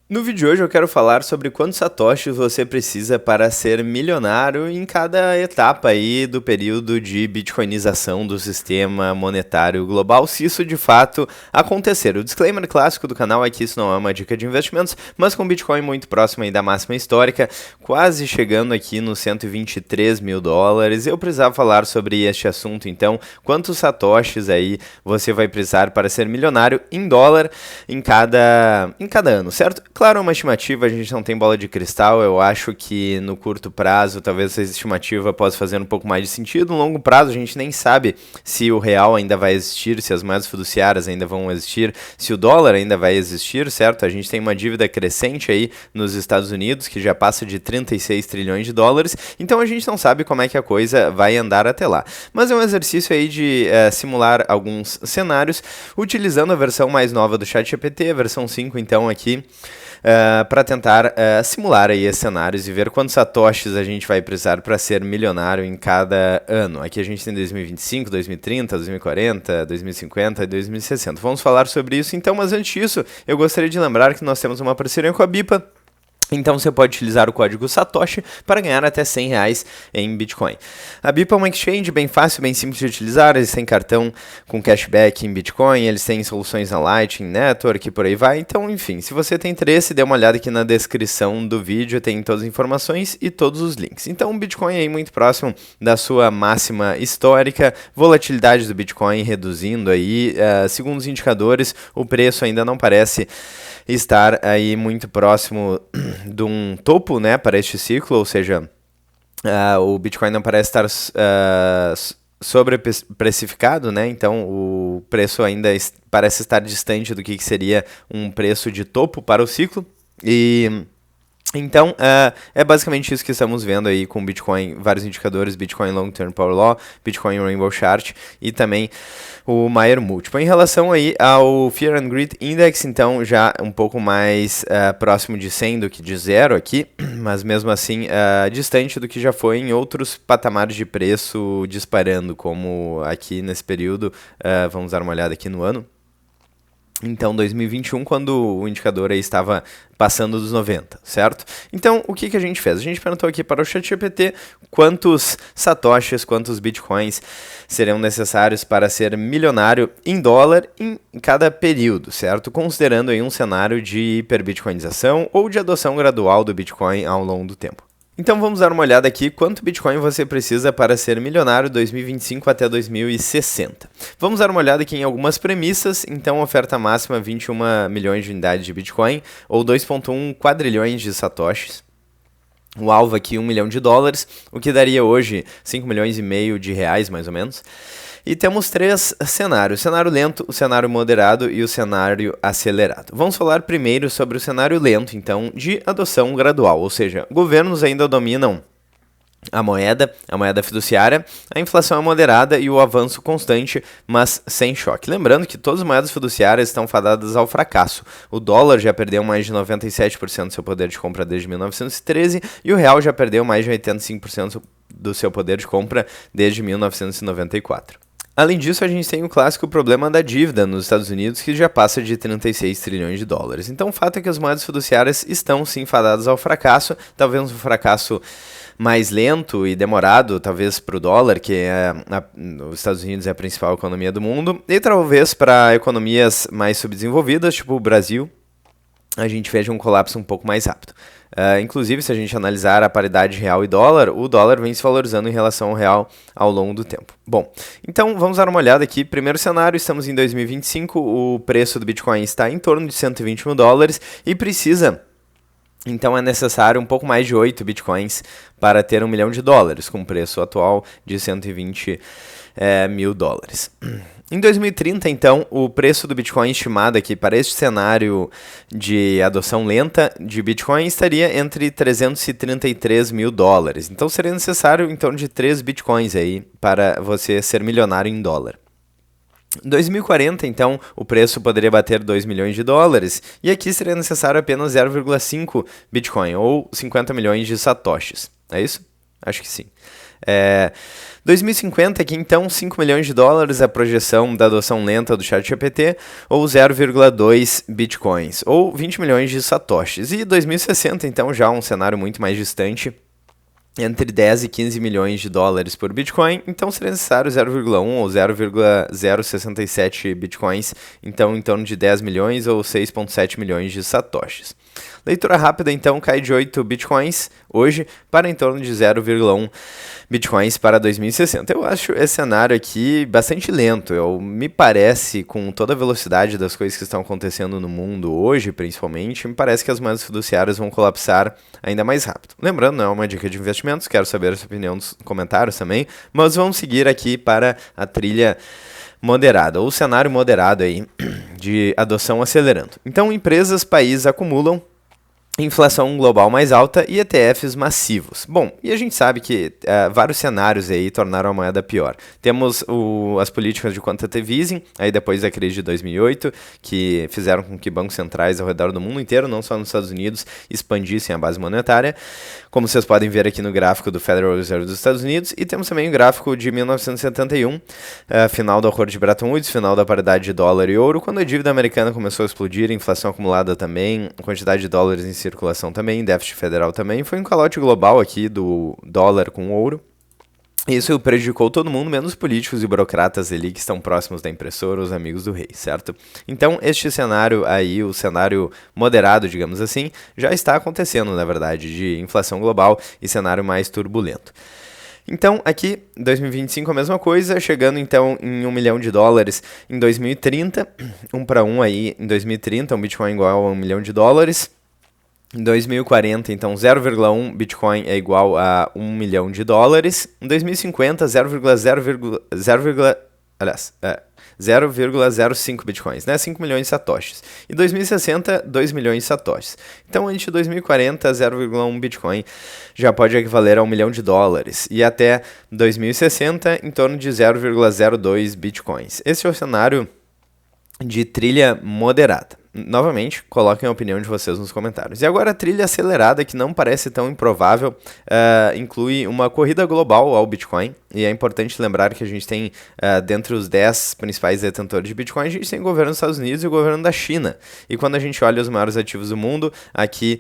No vídeo de hoje eu quero falar sobre quantos satoshis você precisa para ser milionário em cada etapa aí do período de bitcoinização do sistema monetário global, se isso de fato acontecer. O disclaimer clássico do canal é que isso não é uma dica de investimentos, mas com Bitcoin muito próximo aí da máxima histórica, quase chegando aqui nos 123 mil dólares, eu precisava falar sobre este assunto. Então, quantos satoshis aí você vai precisar para ser milionário em dólar em cada ano, certo? Claro, é uma estimativa, a gente não tem bola de cristal, eu acho que no curto prazo talvez essa estimativa possa fazer um pouco mais de sentido, no longo prazo a gente nem sabe se o real ainda vai existir, se as moedas fiduciárias ainda vão existir, se o dólar ainda vai existir, certo? A gente tem uma dívida crescente aí nos Estados Unidos, que já passa de 36 trilhões de dólares, então a gente não sabe como é que a coisa vai andar até lá. Mas é um exercício aí de simular alguns cenários, utilizando a versão mais nova do ChatGPT, a versão 5 então aqui, para tentar simular aí esses cenários e ver quantos satoshis a gente vai precisar para ser milionário em cada ano. Aqui a gente tem 2025, 2030, 2040, 2050 e 2060. Vamos falar sobre isso então, mas antes disso, eu gostaria de lembrar que nós temos uma parceria com a Bipa. Então você pode utilizar o código Satoshi para ganhar até R$100 em Bitcoin. A Bipa é uma exchange bem fácil, bem simples de utilizar, eles têm cartão com cashback em Bitcoin, eles têm soluções na Lightning Network e por aí vai. Então, enfim, se você tem interesse, dê uma olhada aqui na descrição do vídeo, tem todas as informações e todos os links. Então, o Bitcoin é aí muito próximo da sua máxima histórica, volatilidade do Bitcoin reduzindo aí, segundo os indicadores, o preço ainda não parece estar aí muito próximo de um topo, né, para este ciclo, ou seja, o Bitcoin não parece estar sobreprecificado, né, então o preço ainda parece estar distante do que seria um preço de topo para o ciclo, e então, é basicamente isso que estamos vendo aí com Bitcoin, vários indicadores, Bitcoin Long Term Power Law, Bitcoin Rainbow Chart e também o Mayer Múltiplo. Em relação aí ao Fear and Greed Index, então já um pouco mais próximo de 100 do que de zero aqui, mas mesmo assim distante do que já foi em outros patamares de preço disparando, como aqui nesse período, vamos dar uma olhada aqui no ano. Então, 2021, quando o indicador aí estava passando dos 90, certo? Então, o que a gente fez? A gente perguntou aqui para o ChatGPT quantos satoshis, quantos bitcoins seriam necessários para ser milionário em dólar em cada período, certo? Considerando aí um cenário de hiperbitcoinização ou de adoção gradual do Bitcoin ao longo do tempo. Então vamos dar uma olhada aqui quanto Bitcoin você precisa para ser milionário 2025 até 2060. Vamos dar uma olhada aqui em algumas premissas. Então oferta máxima 21 milhões de unidades de Bitcoin ou 2,1 quadrilhões de satoshis. O alvo aqui $1 milhão, o que daria hoje 5 milhões e meio de reais mais ou menos. E temos três cenários, o cenário lento, o cenário moderado e o cenário acelerado. Vamos falar primeiro sobre o cenário lento, então, de adoção gradual, ou seja, governos ainda dominam a moeda fiduciária, a inflação é moderada e o avanço constante, mas sem choque. Lembrando que todas as moedas fiduciárias estão fadadas ao fracasso. O dólar já perdeu mais de 97% do seu poder de compra desde 1913 e o real já perdeu mais de 85% do seu poder de compra desde 1994. Além disso, a gente tem o clássico problema da dívida nos Estados Unidos, que já passa de 36 trilhões de dólares. Então, o fato é que as moedas fiduciárias estão, sim, fadadas ao fracasso, talvez um fracasso mais lento e demorado, talvez para o dólar, que os Estados Unidos é a principal economia do mundo, e talvez para economias mais subdesenvolvidas, tipo o Brasil, a gente veja um colapso um pouco mais rápido. Inclusive, se a gente analisar a paridade real e dólar, o dólar vem se valorizando em relação ao real ao longo do tempo. Bom, então vamos dar uma olhada aqui. Primeiro cenário, estamos em 2025, o preço do Bitcoin está em torno de 120 mil dólares e precisa... Então é necessário um pouco mais de 8 bitcoins para ter $1 milhão, com preço atual de 120 mil dólares. Em 2030, então, o preço do Bitcoin estimado aqui para este cenário de adoção lenta de Bitcoin estaria entre 333 mil dólares. Então seria necessário em torno de 3 bitcoins aí para você ser milionário em dólar. Em 2040, então, o preço poderia bater 2 milhões de dólares, e aqui seria necessário apenas 0,5 Bitcoin, ou 50 milhões de satoshis. É isso? Acho que sim. 2050 aqui então, 5 milhões de dólares a projeção da adoção lenta do ChatGPT, ou 0,2 bitcoins, ou 20 milhões de satoshis. E 2060 então já um cenário muito mais distante, entre 10 e 15 milhões de dólares por Bitcoin, então seria necessário 0,1 ou 0,067 Bitcoins, então em torno de 10 milhões ou 6,7 milhões de satoshis. Leitura rápida, então, cai de 8 Bitcoins hoje para em torno de 0,1 Bitcoins para 2060. Eu acho esse cenário aqui bastante lento. Me parece, com toda a velocidade das coisas que estão acontecendo no mundo hoje, principalmente, me parece que as moedas fiduciárias vão colapsar ainda mais rápido. Lembrando, não é uma dica de investimentos, quero saber a sua opinião nos comentários também, mas vamos seguir aqui para a trilha moderada, ou cenário moderado aí de adoção acelerando. Então, empresas, países acumulam inflação global mais alta e ETFs massivos. Bom, e a gente sabe que vários cenários aí tornaram a moeda pior. Temos as políticas de quantitative easing, aí depois da crise de 2008, que fizeram com que bancos centrais ao redor do mundo inteiro, não só nos Estados Unidos, expandissem a base monetária, como vocês podem ver aqui no gráfico do Federal Reserve dos Estados Unidos, e temos também o gráfico de 1971, final do acordo de Bretton Woods, final da paridade de dólar e ouro, quando a dívida americana começou a explodir, a inflação acumulada também, a quantidade de dólares em circulação também, déficit federal também, foi um calote global aqui do dólar com ouro. Isso prejudicou todo mundo, menos políticos e burocratas ali que estão próximos da impressora, os amigos do rei, certo? Então, este cenário aí, o cenário moderado, digamos assim, já está acontecendo, na verdade, de inflação global e cenário mais turbulento. Então, aqui, 2025 a mesma coisa, chegando então em 1 milhão de dólares em 2030, 1 para 1 aí em 2030, um Bitcoin igual a 1 milhão de dólares. Em 2040, então, 0,1 Bitcoin é igual a 1 milhão de dólares. Em 2050, 0,05 Bitcoins, né? 5 milhões de satoshis. E 2060, 2 milhões de satoshis. Então, entre 2040, 0,1 Bitcoin já pode equivaler a 1 milhão de dólares. E até 2060, em torno de 0,02 Bitcoins. Esse é o cenário de trilha moderada. Novamente, coloquem a opinião de vocês nos comentários. E agora a trilha acelerada, que não parece tão improvável, inclui uma corrida global ao Bitcoin. E é importante lembrar que a gente tem, dentre os 10 principais detentores de Bitcoin, a gente tem o governo dos Estados Unidos e o governo da China. E quando a gente olha os maiores ativos do mundo, aqui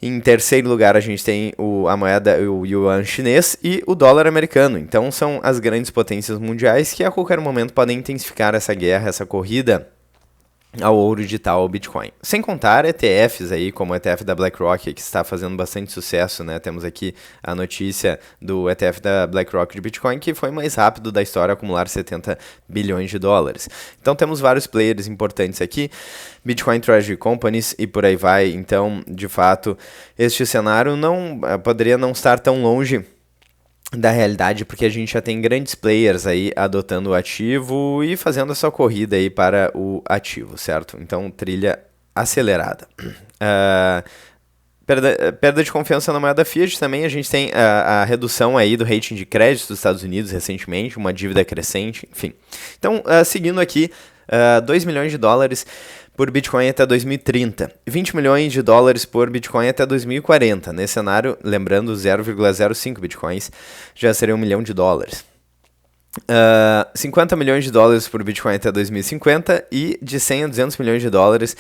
em terceiro lugar a gente tem a moeda, o yuan chinês e o dólar americano. Então são as grandes potências mundiais que a qualquer momento podem intensificar essa guerra, essa corrida ao ouro digital, ao Bitcoin. Sem contar ETFs aí, como o ETF da BlackRock, que está fazendo bastante sucesso, né? Temos aqui a notícia do ETF da BlackRock de Bitcoin, que foi mais rápido da história a acumular 70 bilhões de dólares. Então temos vários players importantes aqui, Bitcoin Treasury Companies e por aí vai. Então, de fato, este cenário não poderia não estar tão longe da realidade, porque a gente já tem grandes players aí adotando o ativo e fazendo essa corrida aí para o ativo, certo? Então, trilha acelerada. Perda de confiança na moeda fiat também, a gente tem a redução aí do rating de crédito dos Estados Unidos recentemente, uma dívida crescente, enfim. Então, seguindo aqui, 2 milhões de dólares por Bitcoin até 2030, 20 milhões de dólares por Bitcoin até 2040. Nesse cenário, lembrando, 0,05 Bitcoins já seria 1 milhão de dólares. 50 milhões de dólares por Bitcoin até 2050 e de 100 a 200 milhões de dólares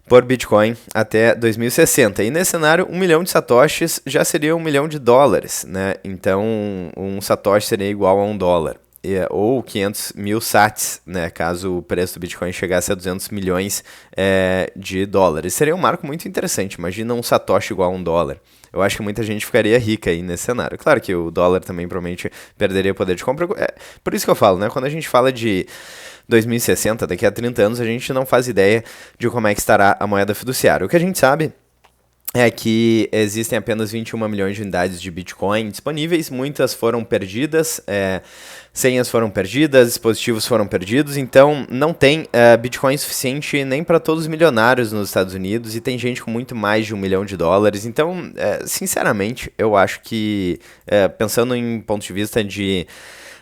por Bitcoin até 2060. E nesse cenário, 1 milhão de satoshis já seria 1 milhão de dólares, né? Então, um satoshi seria igual a $1. Ou 500 mil sats, né, caso o preço do Bitcoin chegasse a 200 milhões de dólares. Seria um marco muito interessante, imagina um satoshi igual a $1. Eu acho que muita gente ficaria rica aí nesse cenário. Claro que o dólar também provavelmente perderia poder de compra. Por isso que eu falo, né, quando a gente fala de 2060, daqui a 30 anos, a gente não faz ideia de como é que estará a moeda fiduciária. O que a gente sabe é que existem apenas 21 milhões de unidades de Bitcoin disponíveis, muitas foram perdidas, senhas foram perdidas, dispositivos foram perdidos, então não tem Bitcoin suficiente nem para todos os milionários nos Estados Unidos e tem gente com muito mais de 1 milhão de dólares, então, sinceramente, eu acho que, pensando em ponto de vista de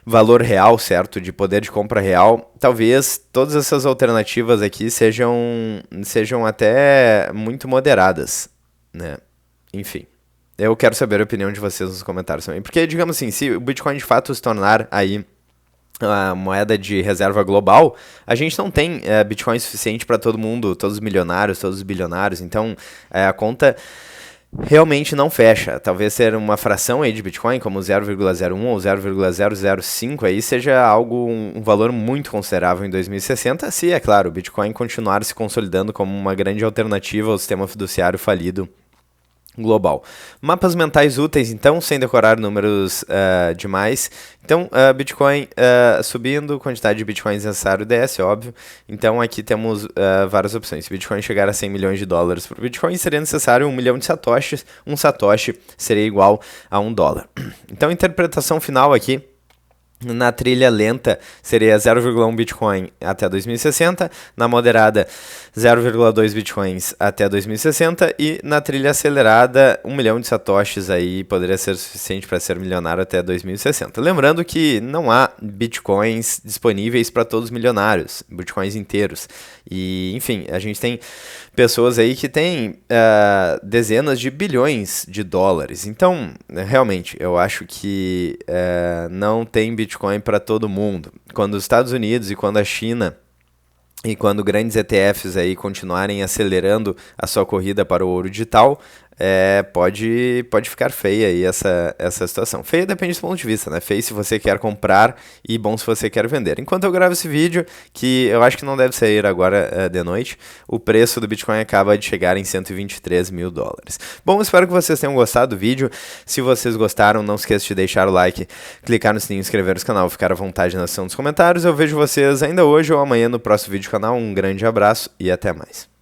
valor real, certo, de poder de compra real, talvez todas essas alternativas aqui sejam até muito moderadas, né? Enfim, Eu quero saber a opinião de vocês nos comentários também. Porque, digamos assim, se o Bitcoin de fato se tornar aí a moeda de reserva global, a gente não tem Bitcoin suficiente para todo mundo, todos os milionários, todos os bilionários. Então, a conta realmente não fecha. Talvez ser uma fração aí de Bitcoin, como 0,01 ou 0,005, aí seja algo, um valor muito considerável em 2060, se, é claro, o Bitcoin continuar se consolidando como uma grande alternativa ao sistema fiduciário falido global. Mapas mentais úteis, então, sem decorar números demais. Então, Bitcoin subindo, quantidade de Bitcoins necessário desce, óbvio. Então, aqui temos várias opções. Se Bitcoin chegar a 100 milhões de dólares por Bitcoin, seria necessário 1 milhão de satoshis. Um satoshi seria igual a $1. Então, interpretação final aqui. Na trilha lenta seria 0,1 Bitcoin até 2060, na moderada 0,2 Bitcoins até 2060 e na trilha acelerada 1 milhão de satoshis aí poderia ser suficiente para ser milionário até 2060. Lembrando que não há Bitcoins disponíveis para todos os milionários, Bitcoins inteiros. E, enfim, a gente tem pessoas aí que têm dezenas de bilhões de dólares. Então, realmente, eu acho que não tem Bitcoin para todo mundo. Quando os Estados Unidos e quando a China e quando grandes ETFs aí continuarem acelerando a sua corrida para o ouro digital, pode ficar feia aí essa situação. Feia depende do ponto de vista, né? Feio se você quer comprar e bom se você quer vender. Enquanto eu gravo esse vídeo, que eu acho que não deve sair agora de noite, o preço do Bitcoin acaba de chegar em 123 mil dólares. Bom, espero que vocês tenham gostado do vídeo. Se vocês gostaram, não esqueça de deixar o like, clicar no sininho, inscrever no canal, ficar à vontade na seção dos comentários. Eu vejo vocês ainda hoje ou amanhã no próximo vídeo do canal. Um grande abraço e até mais.